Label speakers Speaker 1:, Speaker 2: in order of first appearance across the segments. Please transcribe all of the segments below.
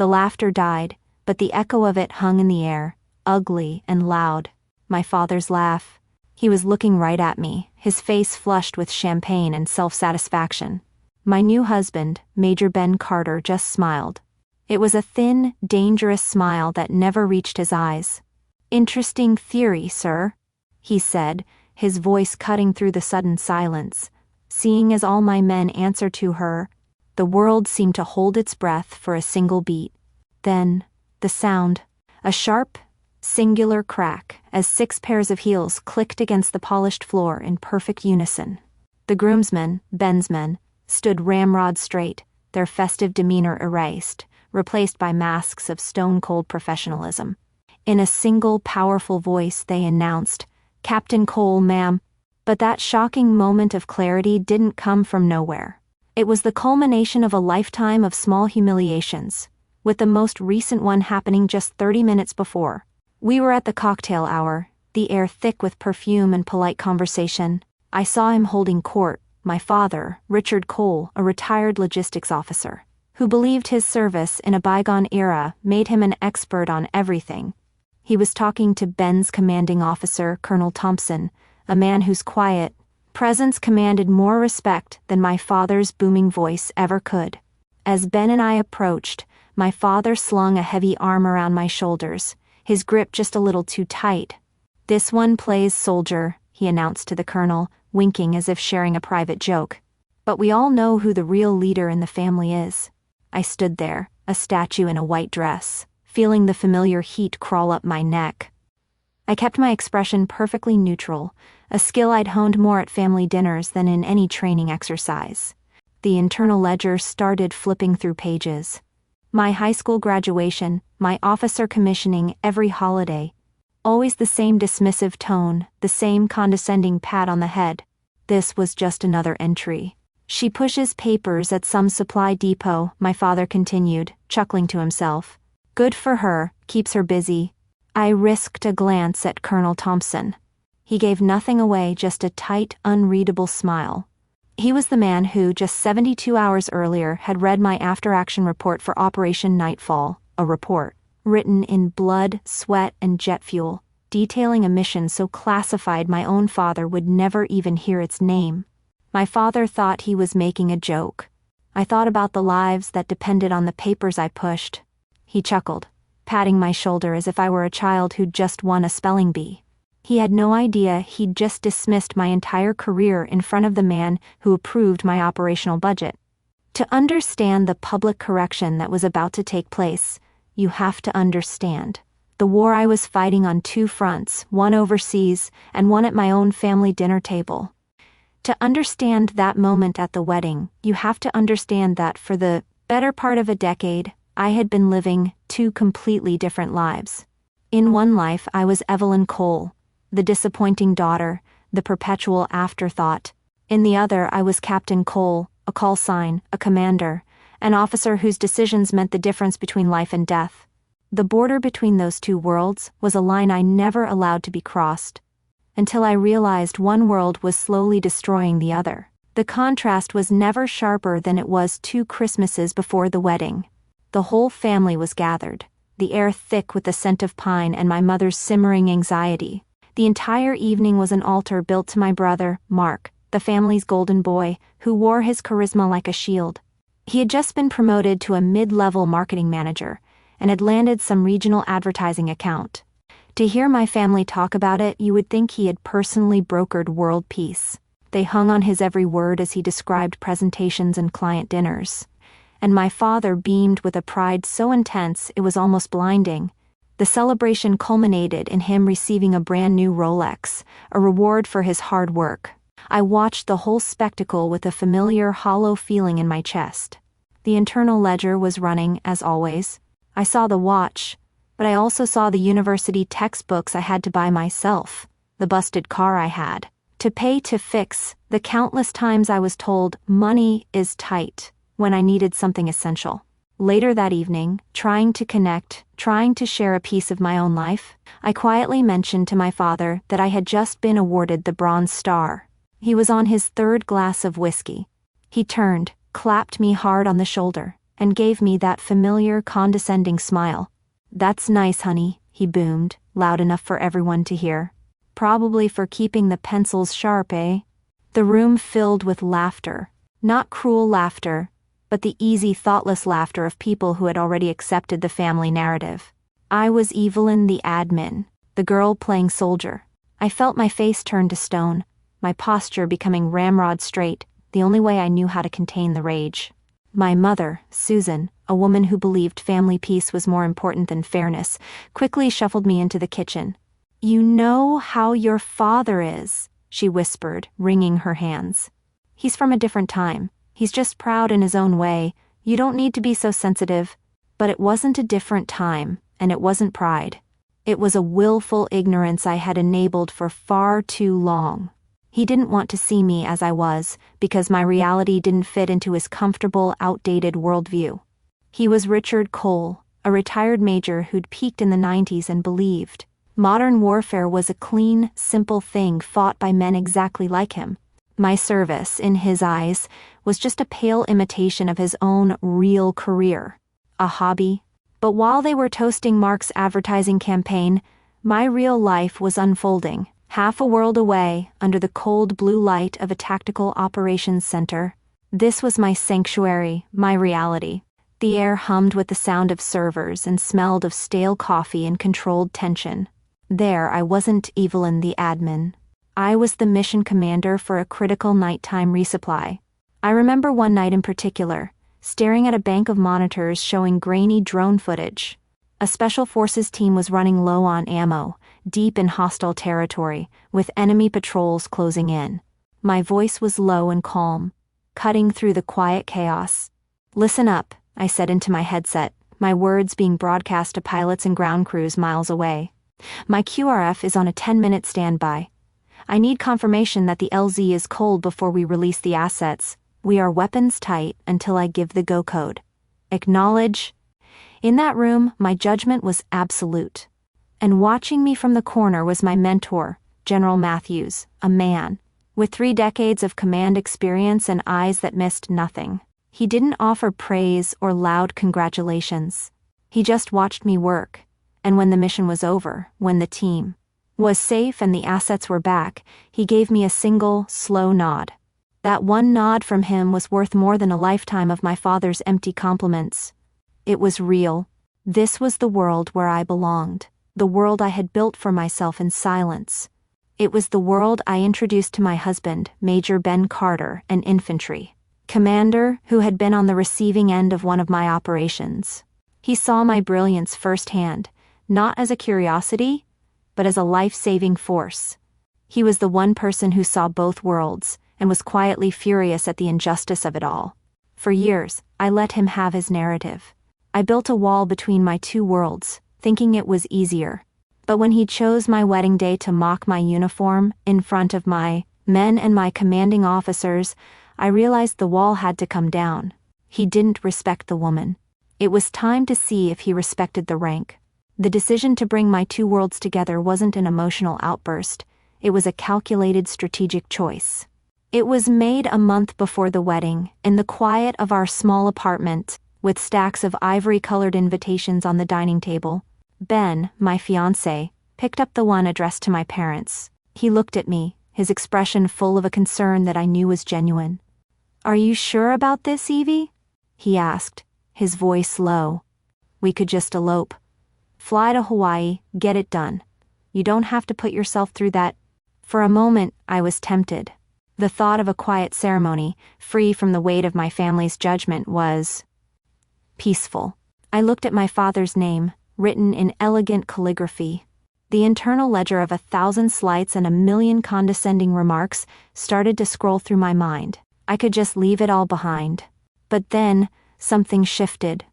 Speaker 1: The laughter died, but the echo of it hung in the air, ugly and loud. My father's laugh. He was looking right at me, his face flushed with champagne and self-satisfaction. My new husband, Major Ben Carter, just smiled. It was a thin, dangerous smile that never reached his eyes. "Interesting theory, sir," he said, his voice cutting through the sudden silence. Seeing as all my men answered to her, the world seemed to hold its breath for a single beat. Then, the sound. A sharp, singular crack as 6 pairs of heels clicked against the polished floor in perfect unison. The groomsmen, Ben's men, stood ramrod straight, their festive demeanor erased, replaced by masks of stone-cold professionalism. In a single powerful voice they announced, "Captain Cole, ma'am." But that shocking moment of clarity didn't come from nowhere. It was the culmination of a lifetime of small humiliations, with the most recent one happening just 30 minutes before. We were at the cocktail hour, the air thick with perfume and polite conversation. I saw him holding court, my father, Richard Cole, a retired logistics officer, who believed his service in a bygone era made him an expert on everything. He was talking to Ben's commanding officer, Colonel Thompson, a man whose quiet presence commanded more respect than my father's booming voice ever could. As Ben and I approached, my father slung a heavy arm around my shoulders, his grip just a little too tight. "This one plays soldier," he announced to the colonel, winking as if sharing a private joke. "But we all know who the real leader in the family is." I stood there, a statue in a white dress, feeling the familiar heat crawl up my neck. I kept my expression perfectly neutral, a skill I'd honed more at family dinners than in any training exercise. The internal ledger started flipping through pages. My high school graduation, my officer commissioning every holiday. Always the same dismissive tone, the same condescending pat on the head. This was just another entry. "She pushes papers at some supply depot," my father continued, chuckling to himself. "Good for her, keeps her busy." I risked a glance at Colonel Thompson. He gave nothing away, just a tight, unreadable smile. He was the man who, just 72 hours earlier, had read my after-action report for Operation Nightfall, a report written in blood, sweat, and jet fuel, detailing a mission so classified my own father would never even hear its name. My father thought he was making a joke. I thought about the lives that depended on the papers I pushed. He chuckled, patting my shoulder as if I were a child who'd just won a spelling bee. He had no idea he'd just dismissed my entire career in front of the man who approved my operational budget. To understand the public correction that was about to take place, you have to understand the war I was fighting on 2 fronts, one overseas and one at my own family dinner table. To understand that moment at the wedding, you have to understand that for the better part of a decade, I had been living 2 completely different lives. In one life, I was Evelyn Cole, the disappointing daughter, the perpetual afterthought. In the other, I was Captain Cole, a call sign, a commander, an officer whose decisions meant the difference between life and death. The border between those 2 worlds was a line I never allowed to be crossed, until I realized one world was slowly destroying the other. The contrast was never sharper than it was 2 Christmases before the wedding. The whole family was gathered, the air thick with the scent of pine and my mother's simmering anxiety. The entire evening was an altar built to my brother, Mark, the family's golden boy, who wore his charisma like a shield. He had just been promoted to a mid-level marketing manager and had landed some regional advertising account. To hear my family talk about it, you would think he had personally brokered world peace. They hung on his every word as he described presentations and client dinners. And my father beamed with a pride so intense it was almost blinding. The celebration culminated in him receiving a brand new Rolex, a reward for his hard work. I watched the whole spectacle with a familiar hollow feeling in my chest. The internal ledger was running, as always. I saw the watch, but I also saw the university textbooks I had to buy myself, the busted car I had to pay to fix, the countless times I was told money is tight when I needed something essential. Later that evening, trying to connect, trying to share a piece of my own life, I quietly mentioned to my father that I had just been awarded the Bronze Star. He was on his 3rd glass of whiskey. He turned, clapped me hard on the shoulder, and gave me that familiar, condescending smile. "That's nice, honey," he boomed, loud enough for everyone to hear. "Probably for keeping the pencils sharp, eh?" The room filled with laughter. Not cruel laughter, but the easy, thoughtless laughter of people who had already accepted the family narrative. I was Evelyn the admin, the girl playing soldier. I felt my face turn to stone, my posture becoming ramrod straight, the only way I knew how to contain the rage. My mother, Susan, a woman who believed family peace was more important than fairness, quickly shuffled me into the kitchen. "You know how your father is," she whispered, wringing her hands. "He's from a different time. He's just proud in his own way. You don't need to be so sensitive." But it wasn't a different time, and it wasn't pride. It was a willful ignorance I had enabled for far too long. He didn't want to see me as I was, because my reality didn't fit into his comfortable, outdated worldview. He was Richard Cole, a retired major who'd peaked in the 90s and believed modern warfare was a clean, simple thing fought by men exactly like him. My service, in his eyes, was just a pale imitation of his own real career. A hobby. But while they were toasting Mark's advertising campaign, my real life was unfolding, half a world away, under the cold blue light of a tactical operations center. This was my sanctuary, my reality. The air hummed with the sound of servers and smelled of stale coffee and controlled tension. There, I wasn't Evelyn the admin. I was the mission commander for a critical nighttime resupply. I remember one night in particular, staring at a bank of monitors showing grainy drone footage. A special forces team was running low on ammo, deep in hostile territory, with enemy patrols closing in. My voice was low and calm, cutting through the quiet chaos. "Listen up," I said into my headset, my words being broadcast to pilots and ground crews miles away. "My QRF is on a 10-minute standby. I need confirmation that the LZ is cold before we release the assets. We are weapons tight until I give the go code. Acknowledge." In that room, my judgment was absolute. And watching me from the corner was my mentor, General Matthews, a man with 3 decades of command experience and eyes that missed nothing. He didn't offer praise or loud congratulations. He just watched me work. And when the mission was over, when the team was safe and the assets were back, he gave me a single, slow nod. That one nod from him was worth more than a lifetime of my father's empty compliments. It was real. This was the world where I belonged, the world I had built for myself in silence. It was the world I introduced to my husband, Major Ben Carter, an infantry commander who had been on the receiving end of one of my operations. He saw my brilliance firsthand, not as a curiosity, but as a life-saving force. He was the one person who saw both worlds, and was quietly furious at the injustice of it all. For years, I let him have his narrative. I built a wall between my 2 worlds, thinking it was easier. But when he chose my wedding day to mock my uniform in front of my men and my commanding officers, I realized the wall had to come down. He didn't respect the woman. It was time to see if he respected the rank. The decision to bring my 2 worlds together wasn't an emotional outburst. It was a calculated strategic choice. It was made a month before the wedding, in the quiet of our small apartment, with stacks of ivory-colored invitations on the dining table. Ben, my fiancé, picked up the one addressed to my parents. He looked at me, his expression full of a concern that I knew was genuine. "Are you sure about this, Evie?" he asked, his voice low. "We could just elope. Fly to Hawaii, get it done. You don't have to put yourself through that." For a moment, I was tempted. The thought of a quiet ceremony, free from the weight of my family's judgment, was peaceful. I looked at my father's name, written in elegant calligraphy. The internal ledger of 1,000 slights and 1,000,000 condescending remarks started to scroll through my mind. I could just leave it all behind. But then, something shifted.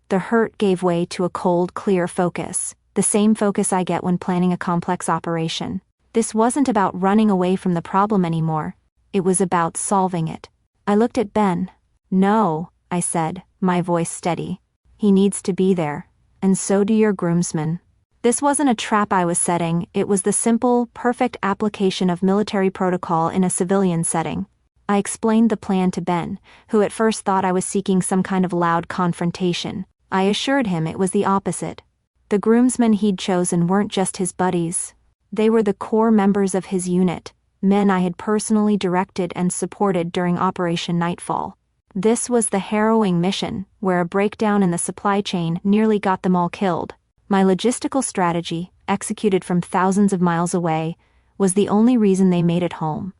Speaker 1: The hurt gave way to a cold, clear focus, the same focus I get when planning a complex operation. This wasn't about running away from the problem anymore. It was about solving it. I looked at Ben. "No," I said, my voice steady. "He needs to be there, and so do your groomsmen." This wasn't a trap I was setting, it was the simple, perfect application of military protocol in a civilian setting. I explained the plan to Ben, who at first thought I was seeking some kind of loud confrontation. I assured him it was the opposite. The groomsmen he'd chosen weren't just his buddies. They were the core members of his unit, men I had personally directed and supported during Operation Nightfall. This was the harrowing mission, where a breakdown in the supply chain nearly got them all killed. My logistical strategy, executed from thousands of miles away, was the only reason they made it home.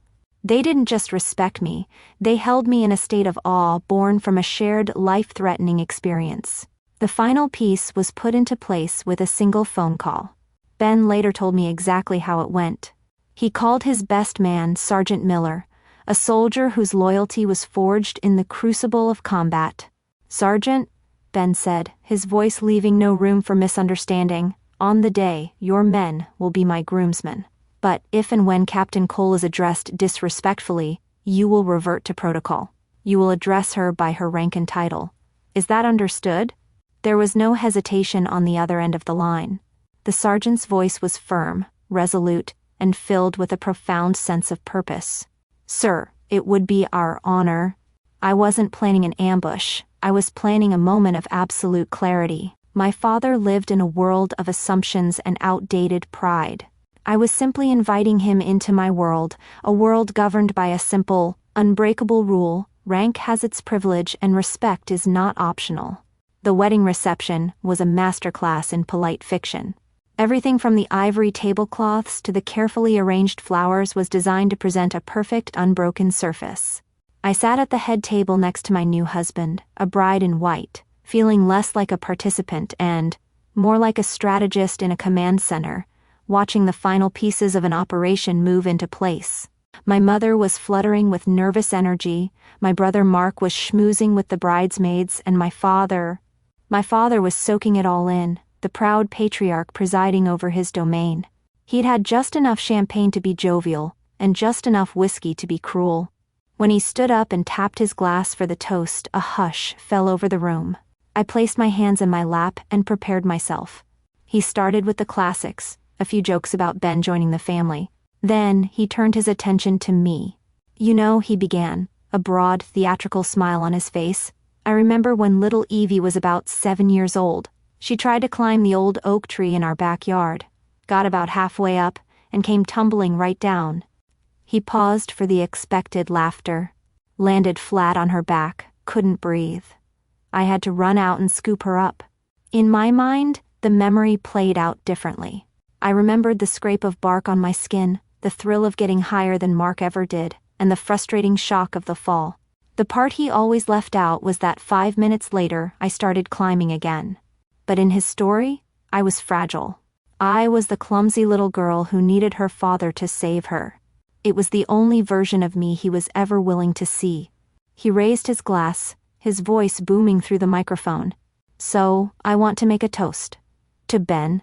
Speaker 1: They didn't just respect me, they held me in a state of awe born from a shared life-threatening experience. The final piece was put into place with a single phone call. Ben later told me exactly how it went. He called his best man Sergeant Miller, a soldier whose loyalty was forged in the crucible of combat. "Sergeant," Ben said, his voice leaving no room for misunderstanding, "on the day, your men will be my groomsmen. But if and when Captain Cole is addressed disrespectfully, you will revert to protocol. You will address her by her rank and title. Is that understood?" There was no hesitation on the other end of the line. The sergeant's voice was firm, resolute, and filled with a profound sense of purpose. "Sir, it would be our honor." I wasn't planning an ambush, I was planning a moment of absolute clarity. My father lived in a world of assumptions and outdated pride. I was simply inviting him into my world, a world governed by a simple, unbreakable rule: rank has its privilege and respect is not optional. The wedding reception was a masterclass in polite fiction. Everything from the ivory tablecloths to the carefully arranged flowers was designed to present a perfect, unbroken surface. I sat at the head table next to my new husband, a bride in white, feeling less like a participant and more like a strategist in a command center, watching the final pieces of an operation move into place. My mother was fluttering with nervous energy, my brother Mark was schmoozing with the bridesmaids, and my father was soaking it all in, the proud patriarch presiding over his domain. He'd had just enough champagne to be jovial, and just enough whiskey to be cruel. When he stood up and tapped his glass for the toast, a hush fell over the room. I placed my hands in my lap and prepared myself. He started with the classics, a few jokes about Ben joining the family. Then he turned his attention to me. "You know," he began, a broad, theatrical smile on his face, "I remember when little Evie was about 7 years old. She tried to climb the old oak tree in our backyard, got about halfway up, and came tumbling right down." He paused for the expected laughter, landed flat on her back, couldn't breathe. I had to run out and scoop her up. In my mind, the memory played out differently. I remembered the scrape of bark on my skin, the thrill of getting higher than Mark ever did, and the frustrating shock of the fall. The part he always left out was that 5 minutes later I started climbing again. But in his story, I was fragile. I was the clumsy little girl who needed her father to save her. It was the only version of me he was ever willing to see. He raised his glass, his voice booming through the microphone. "So, I want to make a toast. To Ben.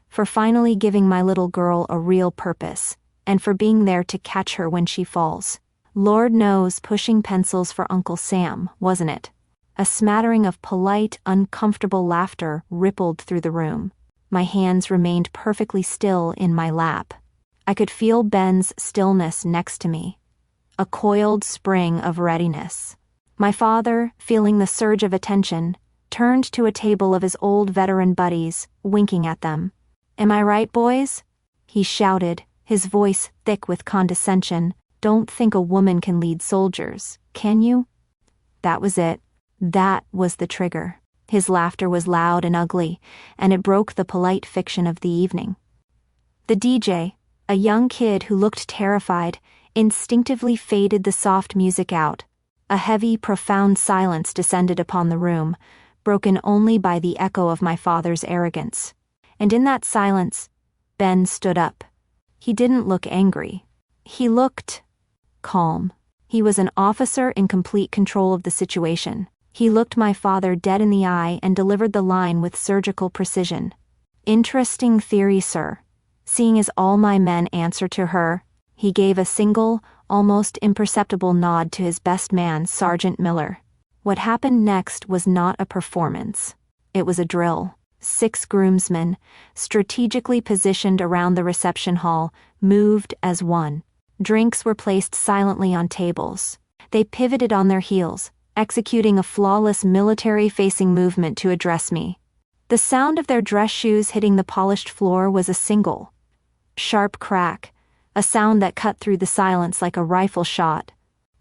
Speaker 1: For finally giving my little girl a real purpose, and for being there to catch her when she falls. Lord knows pushing pencils for Uncle Sam, wasn't it?" A smattering of polite, uncomfortable laughter rippled through the room. My hands remained perfectly still in my lap. I could feel Ben's stillness next to me. A coiled spring of readiness. My father, feeling the surge of attention, turned to a table of his old veteran buddies, winking at them. "Am I right, boys?" he shouted, his voice thick with condescension. "Don't think a woman can lead soldiers, can you?" That was it. That was the trigger. His laughter was loud and ugly, and it broke the polite fiction of the evening. The DJ, a young kid who looked terrified, instinctively faded the soft music out. A heavy, profound silence descended upon the room, broken only by the echo of my father's arrogance. And in that silence, Ben stood up. He didn't look angry. He looked calm. He was an officer in complete control of the situation. He looked my father dead in the eye and delivered the line with surgical precision. "Interesting theory, sir. Seeing as all my men answer to her," he gave a single, almost imperceptible nod to his best man, Sergeant Miller. What happened next was not a performance. It was a drill. 6 groomsmen, strategically positioned around the reception hall, moved as one. Drinks were placed silently on tables. They pivoted on their heels, executing a flawless military-facing movement to address me. The sound of their dress shoes hitting the polished floor was a single, sharp crack, a sound that cut through the silence like a rifle shot.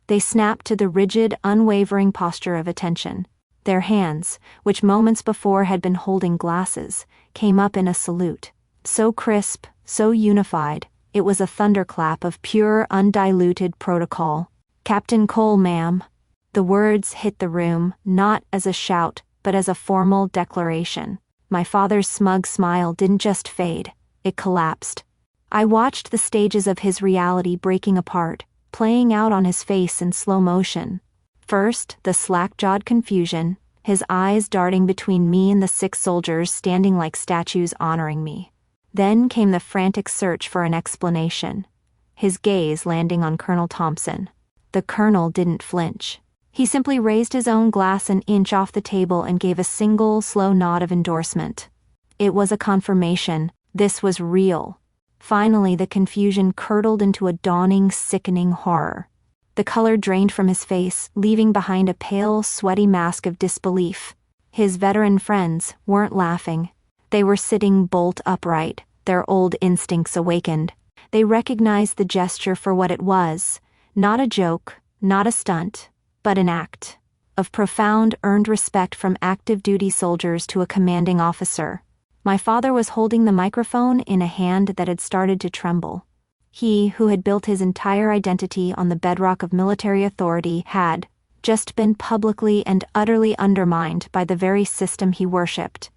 Speaker 1: They snapped to the rigid, unwavering posture of attention. Their hands, which moments before had been holding glasses, came up in a salute. So crisp, so unified, it was a thunderclap of pure, undiluted protocol. "Captain Cole, ma'am." The words hit the room, not as a shout, but as a formal declaration. My father's smug smile didn't just fade, it collapsed. I watched the stages of his reality breaking apart, playing out on his face in slow motion. First, the slack-jawed confusion, his eyes darting between me and the 6 soldiers standing like statues honoring me. Then came the frantic search for an explanation, his gaze landing on Colonel Thompson. The colonel didn't flinch. He simply raised his own glass an inch off the table and gave a single, slow nod of endorsement. It was a confirmation. This was real. Finally, the confusion curdled into a dawning, sickening horror. The color drained from his face, leaving behind a pale, sweaty mask of disbelief. His veteran friends weren't laughing. They were sitting bolt upright, their old instincts awakened. They recognized the gesture for what it was, not a joke, not a stunt, but an act of profound, earned respect from active duty soldiers to a commanding officer. My father was holding the microphone in a hand that had started to tremble. He, who had built his entire identity on the bedrock of military authority, had just been publicly and utterly undermined by the very system he worshipped.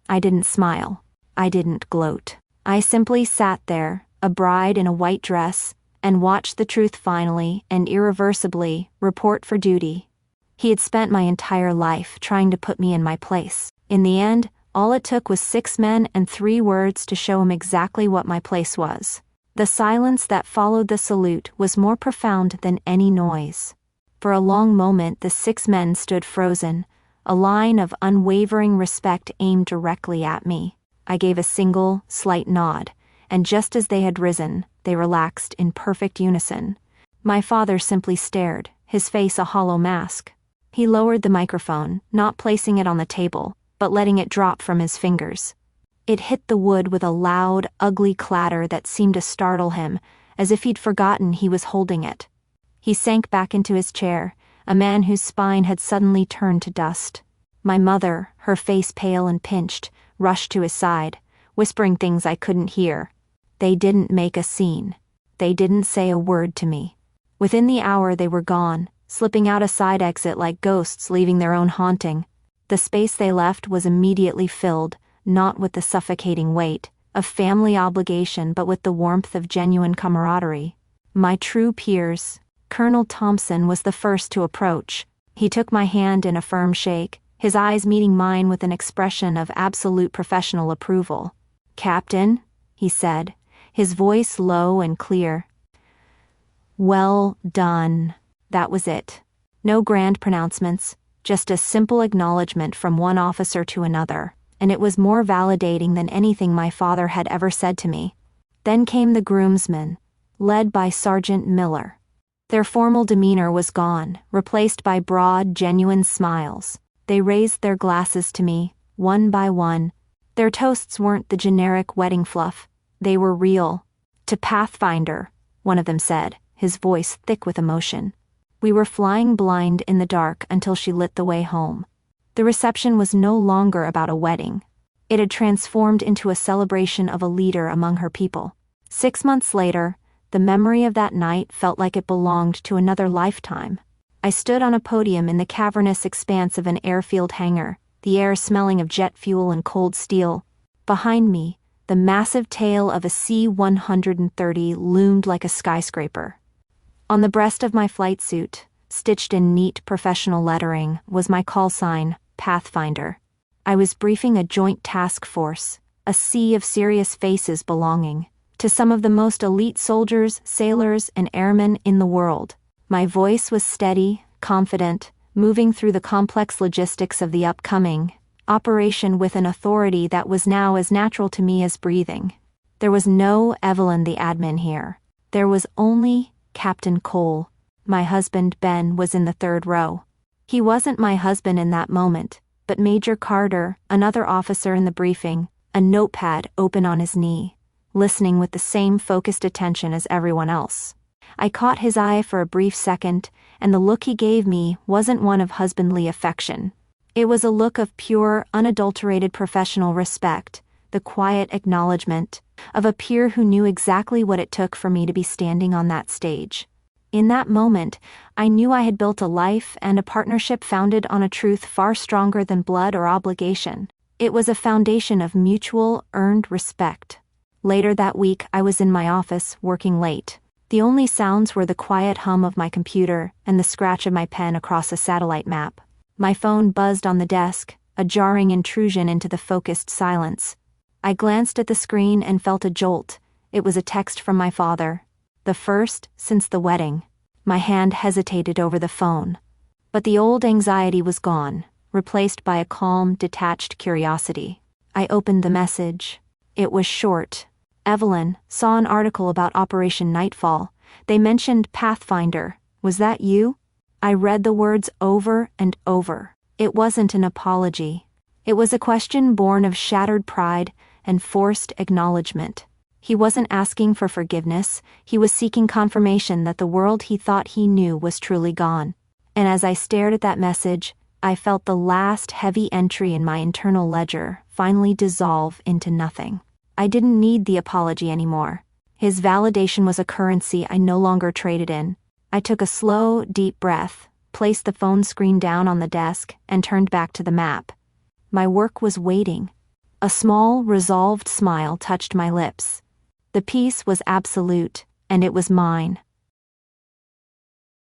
Speaker 1: I didn't smile. I didn't gloat. I simply sat there, a bride in a white dress, and watched the truth finally and irreversibly report for duty. He had spent my entire life trying to put me in my place. In the end, all it took was 6 men and 3 words to show him exactly what my place was. The silence that followed the salute was more profound than any noise. For a long moment the 6 men stood frozen, a line of unwavering respect aimed directly at me. I gave a single, slight nod, and just as they had risen, they relaxed in perfect unison. My father simply stared, his face a hollow mask. He lowered the microphone, not placing it on the table, but letting it drop from his fingers. It hit the wood with a loud, ugly clatter that seemed to startle him, as if he'd forgotten he was holding it. He sank back into his chair, a man whose spine had suddenly turned to dust. My mother, her face pale and pinched, rushed to his side, whispering things I couldn't hear. They didn't make a scene. They didn't say a word to me. Within the hour they were gone, slipping out a side exit like ghosts leaving their own haunting. The space they left was immediately filled, not with the suffocating weight of family obligation but with the warmth of genuine camaraderie. My true peers. Colonel Thompson was the first to approach. He took my hand in a firm shake, his eyes meeting mine with an expression of absolute professional approval. "Captain," he said, his voice low and clear. "Well done." That was it. No grand pronouncements, just a simple acknowledgement from one officer to another, and it was more validating than anything my father had ever said to me. Then came the groomsmen, led by Sergeant Miller. Their formal demeanor was gone, replaced by broad, genuine smiles. They raised their glasses to me, one by one. Their toasts weren't the generic wedding fluff. They were real. "To Pathfinder," one of them said, his voice thick with emotion. We were flying blind in the dark until she lit the way home. The reception was no longer about a wedding. It had transformed into a celebration of a leader among her people. 6 months later, the memory of that night felt like it belonged to another lifetime. I stood on a podium in the cavernous expanse of an airfield hangar, the air smelling of jet fuel and cold steel. Behind me, the massive tail of a C-130 loomed like a skyscraper. On the breast of my flight suit, stitched in neat professional lettering, was my call sign, Pathfinder. I was briefing a joint task force, a sea of serious faces belonging to some of the most elite soldiers, sailors, and airmen in the world. My voice was steady, confident, moving through the complex logistics of the upcoming operation with an authority that was now as natural to me as breathing. There was no Evelyn the admin here. There was only Captain Cole. My husband, Ben, was in the third row. He wasn't my husband in that moment, but Major Carter, another officer in the briefing, a notepad open on his knee, listening with the same focused attention as everyone else. I caught his eye for a brief second, and the look he gave me wasn't one of husbandly affection. It was a look of pure, unadulterated professional respect, the quiet acknowledgement of a peer who knew exactly what it took for me to be standing on that stage. In that moment, I knew I had built a life and a partnership founded on a truth far stronger than blood or obligation. It was a foundation of mutual, earned respect. Later that week, I was in my office, working late. The only sounds were the quiet hum of my computer and the scratch of my pen across a satellite map. My phone buzzed on the desk, a jarring intrusion into the focused silence. I glanced at the screen and felt a jolt. It was a text from my father. The first since the wedding. My hand hesitated over the phone. But the old anxiety was gone, replaced by a calm, detached curiosity. I opened the message. It was short. Evelyn, saw an article about Operation Nightfall. They mentioned Pathfinder. Was that you? I read the words over and over. It wasn't an apology. It was a question born of shattered pride and forced acknowledgement. He wasn't asking for forgiveness, he was seeking confirmation that the world he thought he knew was truly gone. And as I stared at that message, I felt the last heavy entry in my internal ledger finally dissolve into nothing. I didn't need the apology anymore. His validation was a currency I no longer traded in. I took a slow, deep breath, placed the phone screen down on the desk, and turned back to the map. My work was waiting. A small, resolved smile touched my lips. The peace was absolute, and it was mine.